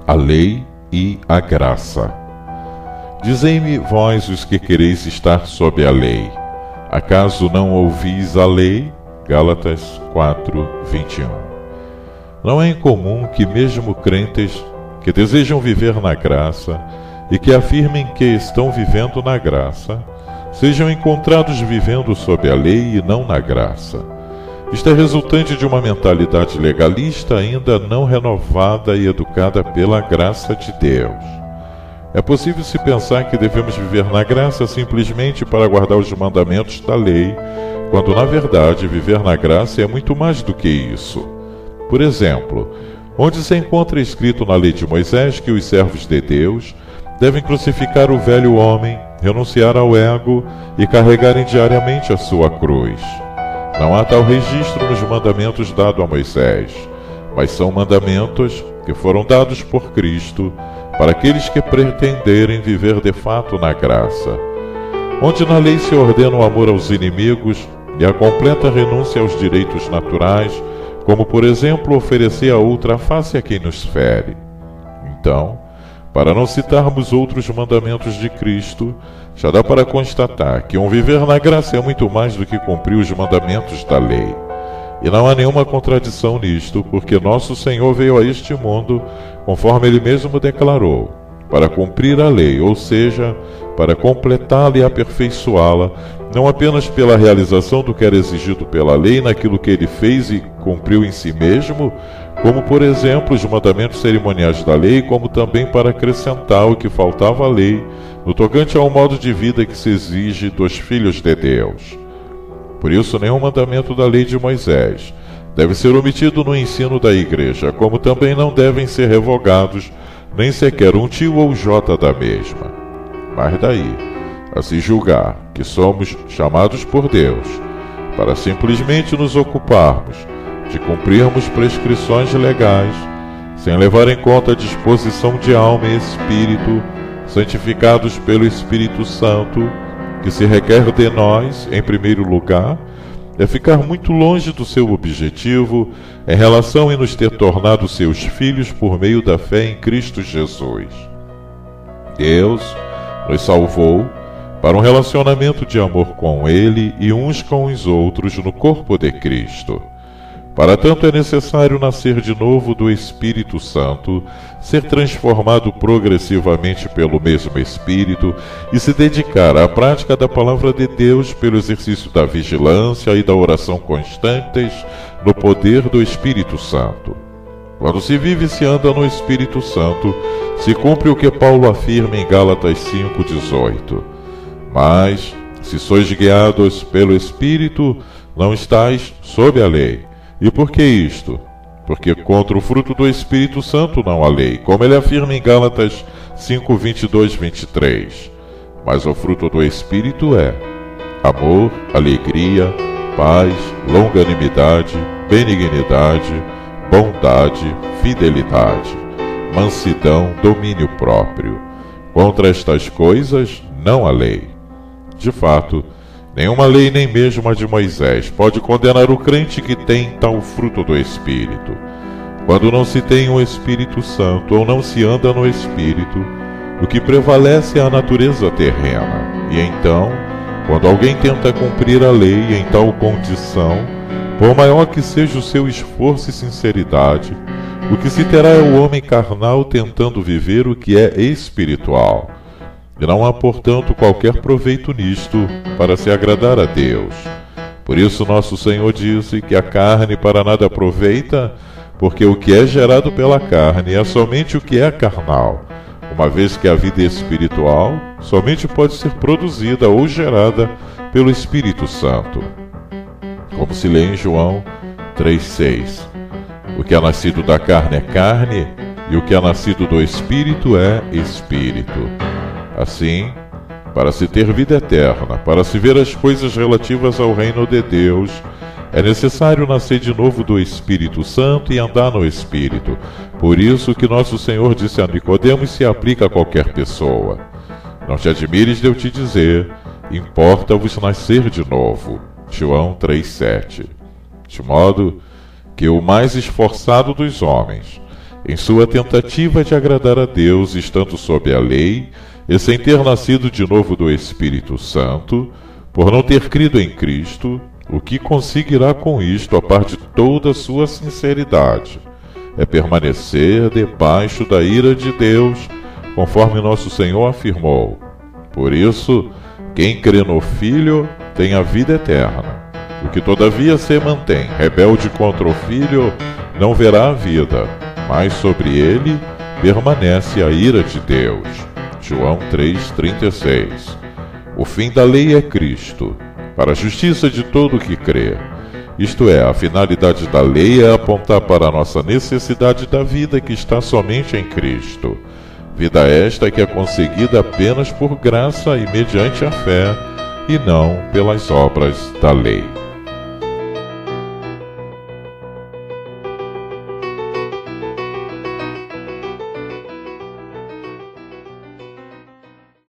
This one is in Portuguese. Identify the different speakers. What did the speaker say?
Speaker 1: a lei e a graça. Dizei-me, vós os que quereis estar sob a lei, acaso não ouvis a lei? Gálatas 4:21. Não é incomum que mesmo crentes que desejam viver na graça e que afirmem que estão vivendo na graça, sejam encontrados vivendo sob a lei e não na graça. Isto é resultante de uma mentalidade legalista ainda não renovada e educada pela graça de Deus. É possível se pensar que devemos viver na graça simplesmente para guardar os mandamentos da lei, quando na verdade viver na graça é muito mais do que isso. Por exemplo, onde se encontra escrito na lei de Moisés que os servos de Deus devem crucificar o velho homem, renunciar ao ego e carregarem diariamente a sua cruz. Não há tal registro nos mandamentos dados a Moisés, mas são mandamentos que foram dados por Cristo para aqueles que pretenderem viver de fato na graça. Onde na lei se ordena o amor aos inimigos e a completa renúncia aos direitos naturais, como por exemplo oferecer a outra face a quem nos fere. Então, para não citarmos outros mandamentos de Cristo, já dá para constatar que viver na graça é muito mais do que cumprir os mandamentos da lei. E não há nenhuma contradição nisto, porque nosso Senhor veio a este mundo, conforme Ele mesmo declarou, para cumprir a lei, ou seja, para completá-la e aperfeiçoá-la, não apenas pela realização do que era exigido pela lei naquilo que Ele fez e cumpriu em si mesmo, como por exemplo os mandamentos cerimoniais da lei, como também para acrescentar o que faltava à lei, no tocante ao modo de vida que se exige dos filhos de Deus. Por isso, nenhum mandamento da lei de Moisés deve ser omitido no ensino da igreja, como também não devem ser revogados, nem sequer um tio ou jota da mesma. Mas daí, a se julgar que somos chamados por Deus para simplesmente nos ocuparmos de cumprirmos prescrições legais, sem levar em conta a disposição de alma e espírito, santificados pelo Espírito Santo, que se requer de nós, em primeiro lugar, é ficar muito longe do seu objetivo em relação a nos ter tornado seus filhos por meio da fé em Cristo Jesus. Deus nos salvou para um relacionamento de amor com Ele e uns com os outros no corpo de Cristo. Para tanto é necessário nascer de novo do Espírito Santo, ser transformado progressivamente pelo mesmo Espírito e se dedicar à prática da Palavra de Deus pelo exercício da vigilância e da oração constantes no poder do Espírito Santo. Quando se vive e se anda no Espírito Santo, se cumpre o que Paulo afirma em Gálatas 5:18. Mas, se sois guiados pelo Espírito, não estáis sob a lei. E por que isto? Porque contra o fruto do Espírito Santo não há lei, como ele afirma em Gálatas 5:22-23. Mas o fruto do Espírito é amor, alegria, paz, longanimidade, benignidade, bondade, fidelidade, mansidão, domínio próprio. Contra estas coisas não há lei. De fato, nenhuma lei, nem mesmo a de Moisés, pode condenar o crente que tem tal fruto do Espírito. Quando não se tem o Espírito Santo ou não se anda no Espírito, o que prevalece é a natureza terrena. E então, quando alguém tenta cumprir a lei em tal condição, por maior que seja o seu esforço e sinceridade, o que se terá é o homem carnal tentando viver o que é espiritual. E não há, portanto, qualquer proveito nisto para se agradar a Deus. Por isso nosso Senhor disse que a carne para nada aproveita, porque o que é gerado pela carne é somente o que é carnal, uma vez que a vida espiritual somente pode ser produzida ou gerada pelo Espírito Santo. Como se lê em João 3,6. O que é nascido da carne é carne, e o que é nascido do Espírito é Espírito. Assim, para se ter vida eterna, para se ver as coisas relativas ao reino de Deus, é necessário nascer de novo do Espírito Santo e andar no Espírito. Por isso que nosso Senhor disse a Nicodemos se aplica a qualquer pessoa. Não te admires de eu te dizer, importa-vos nascer de novo. João 3,7. De modo que o mais esforçado dos homens em sua tentativa de agradar a Deus, estando sob a lei e sem ter nascido de novo do Espírito Santo, por não ter crido em Cristo, o que conseguirá com isto, a par de toda a sua sinceridade, é permanecer debaixo da ira de Deus, conforme nosso Senhor afirmou. Por isso, quem crê no Filho tem a vida eterna. O que todavia se mantém rebelde contra o Filho não verá a vida, mas sobre ele permanece a ira de Deus. João 3,36. O fim da lei é Cristo, para a justiça de todo o que crê. Isto é, a finalidade da lei é apontar para a nossa necessidade da vida que está somente em Cristo. Vida esta que é conseguida apenas por graça e mediante a fé, e não pelas obras da lei.